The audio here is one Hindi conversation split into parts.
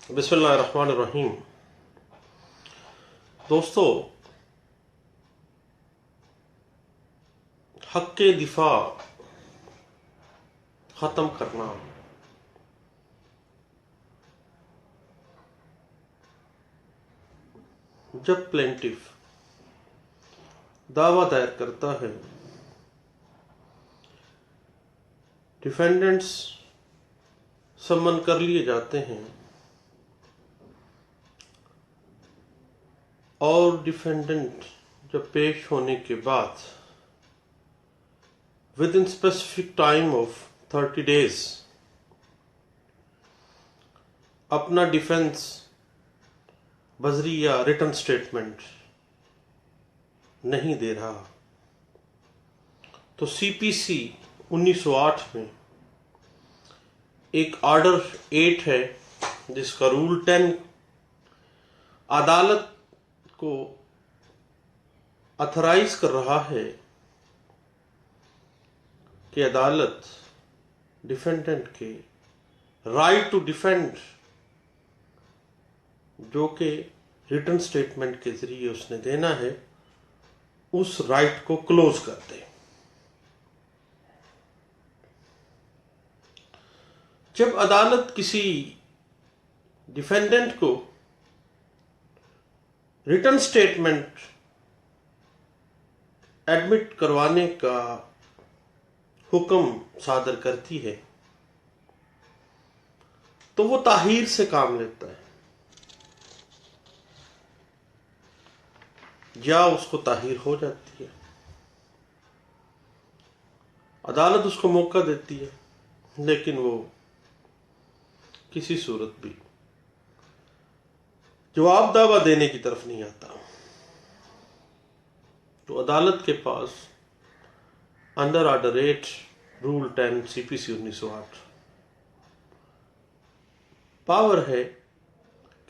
बिस्मिल्लाहिर्रहमानिर्रहीम। दोस्तों, हक के दिफा ख़त्म करना जब प्लेंटिफ दावा दायर करता है, डिफेंडेंट्स सम्मन कर लिए जाते हैं और डिफेंडेंट जब पेश होने के बाद with in specific time of 30 days अपना डिफेंस बजरी या रिटन स्टेटमेंट नहीं दे रहा, तो सीपीसी 1908 में एक ऑर्डर 8 है जिसका रूल 10 अदालत को अथराइज कर रहा है कि अदालत डिफेंडेंट के राइट टू डिफेंड जो कि रिटन स्टेटमेंट के जरिए उसने देना है, उस राइट को क्लोज कर दे। जब अदालत किसी डिफेंडेंट को रिटन स्टेटमेंट एडमिट करवाने का हुक्म सादर करती है तो वो ताहीर से काम लेता है या उसको ताहीर हो जाती है। अदालत उसको मौका देती है, लेकिन वो किसी सूरत भी जवाब दावा देने की तरफ नहीं आता। तो अदालत के पास under order 8 rule 10 CPC 1908 power है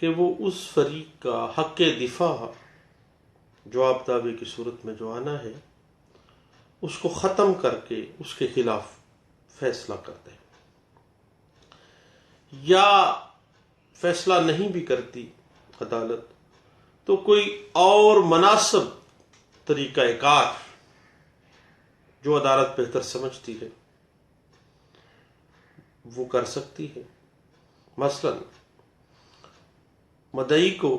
कि वो उस फरीक का हक के दिफा जवाब दावे की सूरत में जो आना है उसको ख़त्म करके उसके खिलाफ फैसला कर दे, या फैसला नहीं भी करती अदालत तो कोई और मुनासिब तरीक़ाकार जो अदालत बेहतर समझती है वो कर सकती है। मसलन मदई को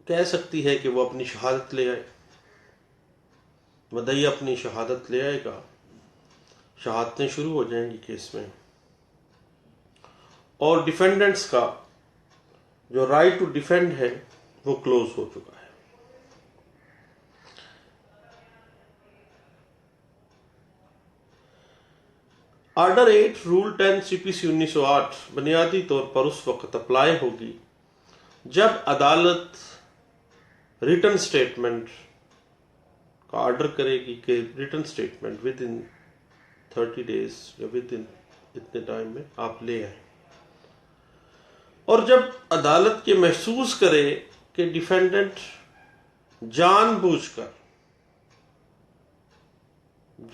कह सकती है कि वो अपनी शहादत ले आए। मदई अपनी शहादत ले आएगा, शहादतें शुरू हो जाएंगी केस में, और डिफेंडेंट्स का जो राइट टू डिफेंड है वो क्लोज हो चुका है। ऑर्डर 8 रूल 10 सीपीसी 1908 बुनियादी तौर पर उस वक्त अप्लाई होगी जब अदालत रिटन स्टेटमेंट का ऑर्डर करेगी कि written statement within 30 days या विद इन इतने टाइम में आप ले आए, और जब अदालत के महसूस करे कि डिफेंडेंट जानबूझकर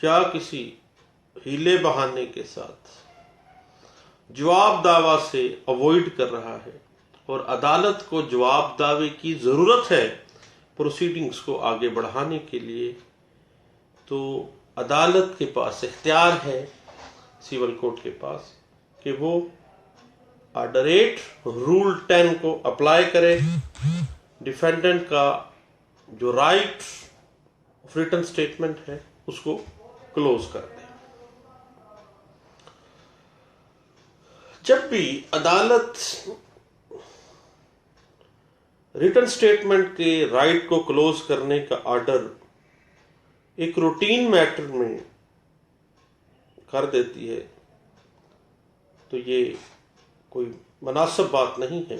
या किसी हीले बहाने के साथ जवाब दावा से अवॉइड कर रहा है और अदालत को जवाब दावे की ज़रूरत है प्रोसीडिंग्स को आगे बढ़ाने के लिए, तो अदालत के पास इख्तियार है, सिविल कोर्ट के पास, कि वो ऑर्डर 8 रूल 10 को अप्लाई करे, डिफेंडेंट का जो राइट ऑफ रिटन स्टेटमेंट है उसको क्लोज कर दे। जब भी अदालत रिटन स्टेटमेंट के राइट को क्लोज करने का ऑर्डर एक रूटीन मैटर में कर देती है तो ये कोई मुनासिब बात नहीं है,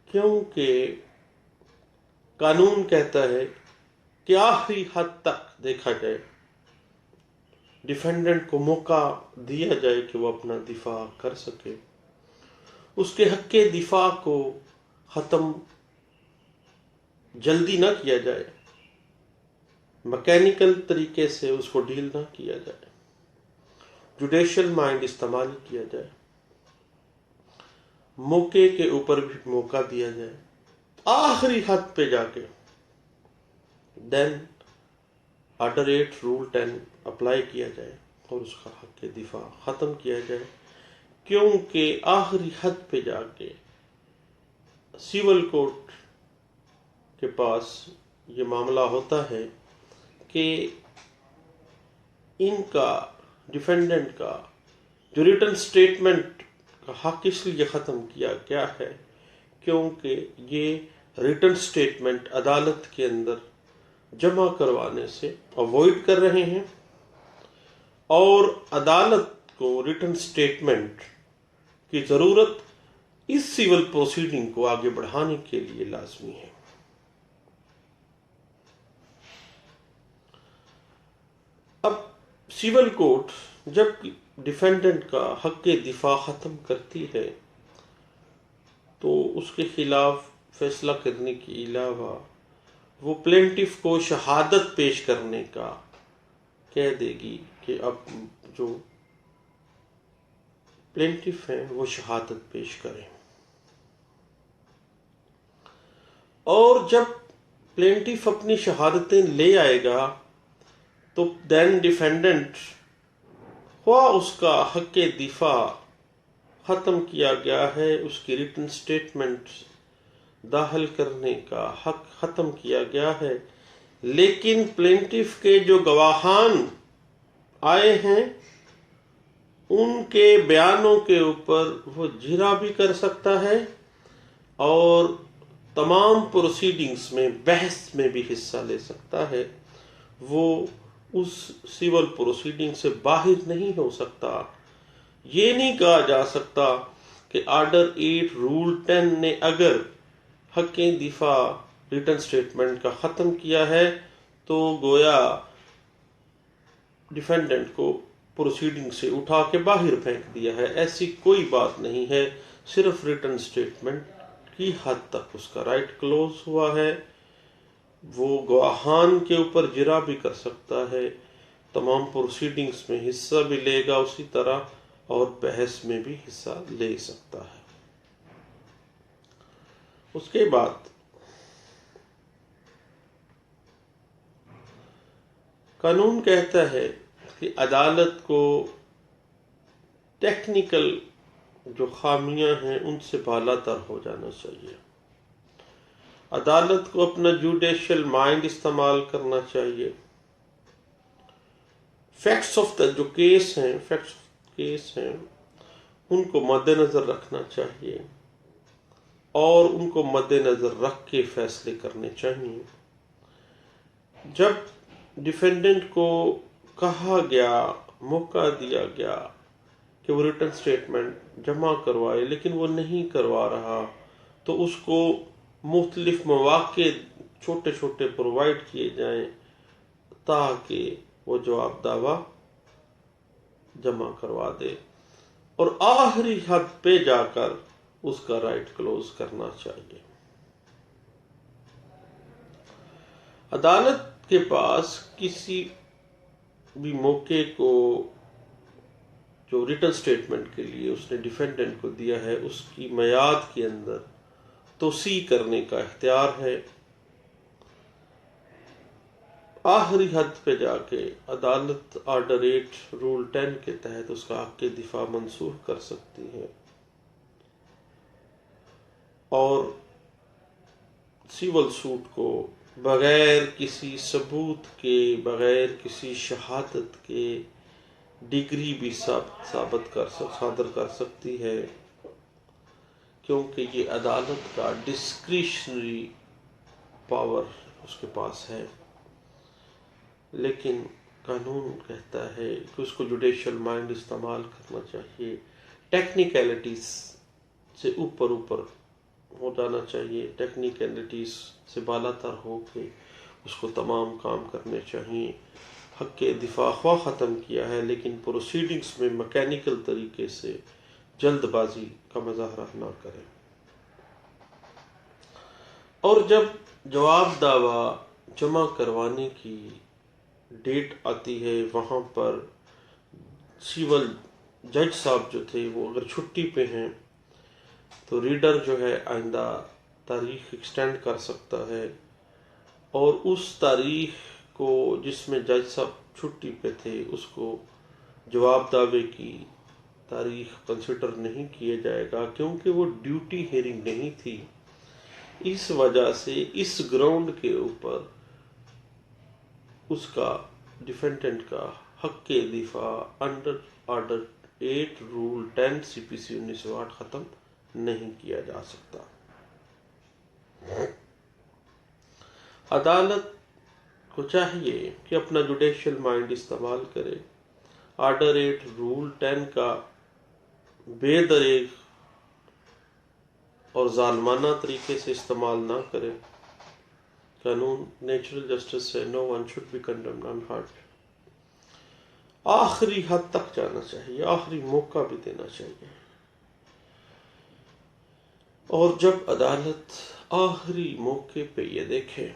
क्योंकि कानून कहता है कि आखिरी हद तक देखा जाए, डिफेंडेंट को मौका दिया जाए कि वो अपना दिफा कर सके, उसके हक के दिफा को ख़त्म जल्दी ना किया जाए, मैकेनिकल तरीके से उसको डील ना किया जाए, जुडिशियल माइंड इस्तेमाल किया जाए। मौके के ऊपर भी मौका दिया जाए, आखिरी हद पे जाके देन ऑर्डर 8 रूल 10 अप्लाई किया जाए और उसका हक दिफा ख़त्म किया जाए। क्योंकि आखिरी हद पे जाके सिविल कोर्ट के पास ये मामला होता है कि इनका डिफेंडेंट का जो रिटन स्टेटमेंट का हक इसलिए ख़त्म किया गया है क्योंकि ये रिटन स्टेटमेंट अदालत के अंदर जमा करवाने से अवॉइड कर रहे हैं और अदालत को रिटन स्टेटमेंट की ज़रूरत इस सिविल प्रोसीडिंग को आगे बढ़ाने के लिए लाजमी है। अब सिविल कोर्ट जब डिफेंडेंट का हक दिफा ख़त्म करती है तो उसके खिलाफ फैसला करने के अलावा वो प्लेंटिफ को शहादत पेश करने का कह देगी कि अब जो प्लेंटिफ हैं वो शहादत पेश करें। और जब प्लेंटिफ अपनी शहादतें ले आएगा तो देन डिफेंडेंट हुआ उसका हक दिफा ख़त्म किया गया है, उसकी रिटन स्टेटमेंट दाखिल करने का हक ख़त्म किया गया है, लेकिन प्लेंटिफ के जो गवाहान आए हैं उनके बयानों के ऊपर वो जिरा भी कर सकता है और तमाम प्रोसीडिंग्स में बहस में भी हिस्सा ले सकता है। वो उस सिविल प्रोसीडिंग से बाहर नहीं हो सकता। ये नहीं कहा जा सकता कि ऑर्डर 8 रूल 10 ने अगर हक दिफा रिटन स्टेटमेंट का ख़त्म किया है तो गोया डिफेंडेंट को प्रोसीडिंग से उठा के बाहर फेंक दिया है। ऐसी कोई बात नहीं है, सिर्फ रिटन स्टेटमेंट की हद तक उसका राइट क्लोज हुआ है। वो गवाहान के ऊपर जिरा भी कर सकता है, तमाम प्रोसीडिंग्स में हिस्सा भी लेगा उसी तरह और बहस में भी हिस्सा ले सकता है। उसके बाद कानून कहता है कि अदालत को टेक्निकल जो खामियां हैं उनसे बालातर हो जाना चाहिए। अदालत को अपना जुडिशियल माइंड इस्तेमाल करना चाहिए। फैक्ट्स ऑफ द जो केस हैं उनको मद्देनजर रखना चाहिए और उनको मद्देनजर रख के फैसले करने चाहिए। जब डिफेंडेंट को कहा गया, मौका दिया गया कि वो रिटन स्टेटमेंट जमा करवाए लेकिन वो नहीं करवा रहा, तो उसको मुख्तलिफ मौके छोटे छोटे प्रोवाइड किए जाएं ताकि वो जवाब दावा जमा करवा दे और आखिरी हद पे जाकर उसका राइट क्लोज करना चाहिए। अदालत के पास किसी भी मौके को जो रिटन स्टेटमेंट के लिए उसने डिफेंडेंट को दिया है उसकी मियाद के अंदर तोसी करने का इख्तियार है। आखिरी हद पे जाके अदालत ऑर्डर 8 रूल 10 के तहत उसका हक दिफा मंसूख कर सकती है और सिविल सूट को बगैर किसी सबूत के, बगैर किसी शहादत के डिग्री भी सादर कर सकती है, क्योंकि ये अदालत का डिस्क्रिशनरी पावर उसके पास है। लेकिन कानून कहता है कि उसको जुडिशियल माइंड इस्तेमाल करना चाहिए, टेक्निकलिटीज से ऊपर हो जाना चाहिए, टेक्निकलिटीज से बालातर हो के उसको तमाम काम करने चाहिए। हक दिफा ख्वाह ख़त्म किया है लेकिन प्रोसीडिंग्स में मैकेनिकल तरीके से जल्दबाजी का मुजाहरा ना करें। और जब जवाब दावा जमा करवाने की डेट आती है वहाँ पर सिविल जज साहब जो थे वो अगर छुट्टी पे हैं तो रीडर जो है आइंदा तारीख एक्सटेंड कर सकता है और उस तारीख को जिसमें जज साहब छुट्टी पे थे उसको जवाब दावे की तारीख कंसिडर नहीं किया जाएगा, क्योंकि वो ड्यूटी हेयरिंग नहीं थी। इस वजह से इस ग्राउंड के ऊपर उसका डिफेंडेंट का हक के दिफा अंडर ऑर्डर 8 रूल 10 CPC 1908 खत्म नहीं किया जा सकता। अदालत को चाहिए कि अपना जुडिशियल माइंड इस्तेमाल करे, ऑर्डर 8 रूल 10 का बेदरेग और जालमाना तरीके से इस्तेमाल ना करे। कानून नेचुरल जस्टिस है, no one should be condemned unheard. आखिरी हद तक जाना चाहिए, आखिरी मौका भी देना चाहिए। और जब अदालत आखिरी मौके पे ये देखे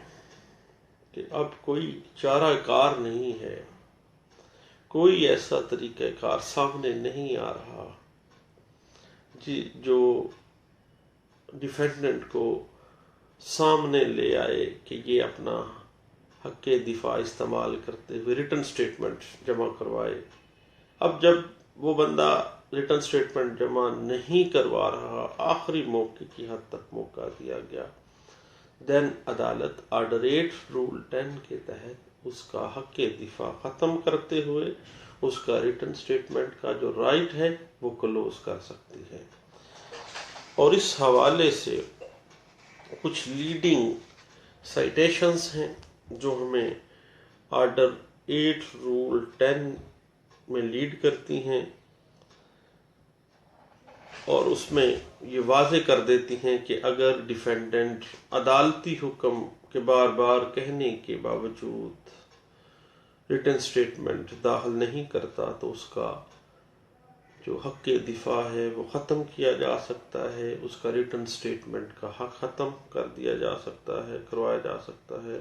कि अब कोई चाराकार नहीं है, कोई ऐसा तरीक़ाकार सामने नहीं आ रहा जो डिफेंडेंट को सामने ले आए कि ये अपना हक के दिफा इस्तेमाल करते हुए रिटर्न स्टेटमेंट जमा करवाए। अब जब वो बंदा रिटर्न स्टेटमेंट जमा नहीं करवा रहा, आखिरी मौके की हद तक मौका दिया गया, देन अदालत ऑर्डर 8 रूल 10 के तहत उसका हक के दिफा ख़त्म करते हुए उसका रिटर्न स्टेटमेंट का जो राइट है वो क्लोज कर सकती है। और इस हवाले से कुछ लीडिंग साइटेशंस हैं जो हमें ऑर्डर 8 रूल 10 में लीड करती हैं और उसमें ये वाज़े कर देती हैं कि अगर डिफेंडेंट अदालती हुक्म के बार बार कहने के बावजूद रिटर्न स्टेटमेंट दाखिल नहीं करता तो उसका जो हक के दिफा है वो ख़त्म किया जा सकता है, उसका रिटर्न स्टेटमेंट का हक ख़त्म कर दिया जा सकता है, करवाया जा सकता है।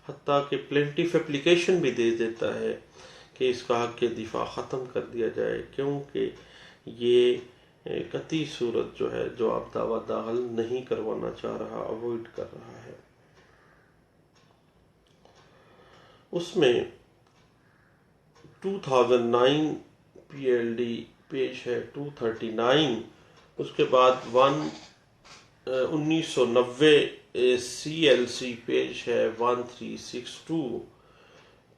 हत्ता कि प्लेंटिफ एप्लीकेशन भी दे देता है कि इसका हक के दिफा ख़त्म कर दिया जाए, क्योंकि ये कतई सूरत जो है जवाब दावा दाखिल नहीं करवाना चाह रहा, अवॉइड कर रहा है। उसमें 2009 PLD पेज है 239, उसके बाद 1990 CLC पेज है 1362,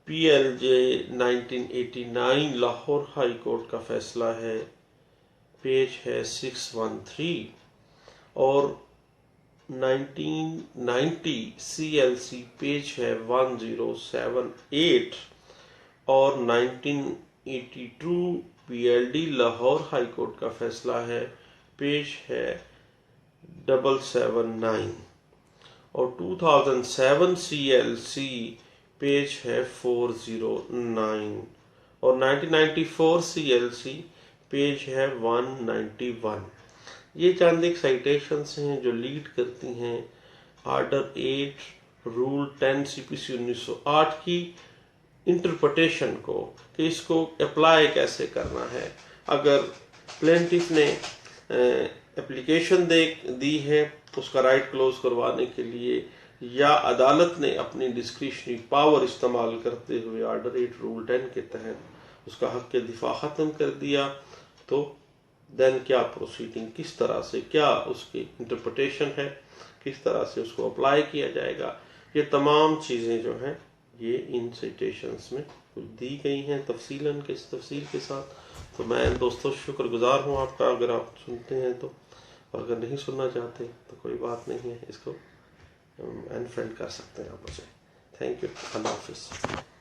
PLJ 1989 लाहौर हाई कोर्ट का फैसला है, पेज है 613, और 1990 CLC पेज है 1078, और 1982 PLD लाहौर हाई कोर्ट का फैसला है, पेज है 779, और 2007 CLC पेज है 409, और 1994 CLC पेज है 191। ये चंद एक साइटेशंस हैं जो लीड करती हैं ऑर्डर 8 रूल 10 CPC 1908 की इंटरप्रिटेशन को कि इसको अप्लाई कैसे करना है। अगर प्लेंटिफ ने एप्लीकेशन दी है उसका राइट क्लोज करवाने के लिए, या अदालत ने अपनी डिस्क्रिशनरी पावर इस्तेमाल करते हुए ऑर्डर 8 रूल 10 के तहत उसका हक के दिफा ख़त्म कर दिया, तो देन क्या प्रोसीडिंग, किस तरह से, क्या उसकी इंटरप्रिटेशन है, किस तरह से उसको अप्लाई किया जाएगा। ये तमाम चीज़ें जो हैं ये इन सिटेशंस में दी गई हैं तफसील के साथ। तो मैं दोस्तों शुक्रगुजार हूँ आपका अगर आप सुनते हैं तो, और अगर नहीं सुनना चाहते तो कोई बात नहीं है, इसको अनफ्रेंड कर सकते हैं आप मुझे। थैंक यू, अल्लाह हाफिज़।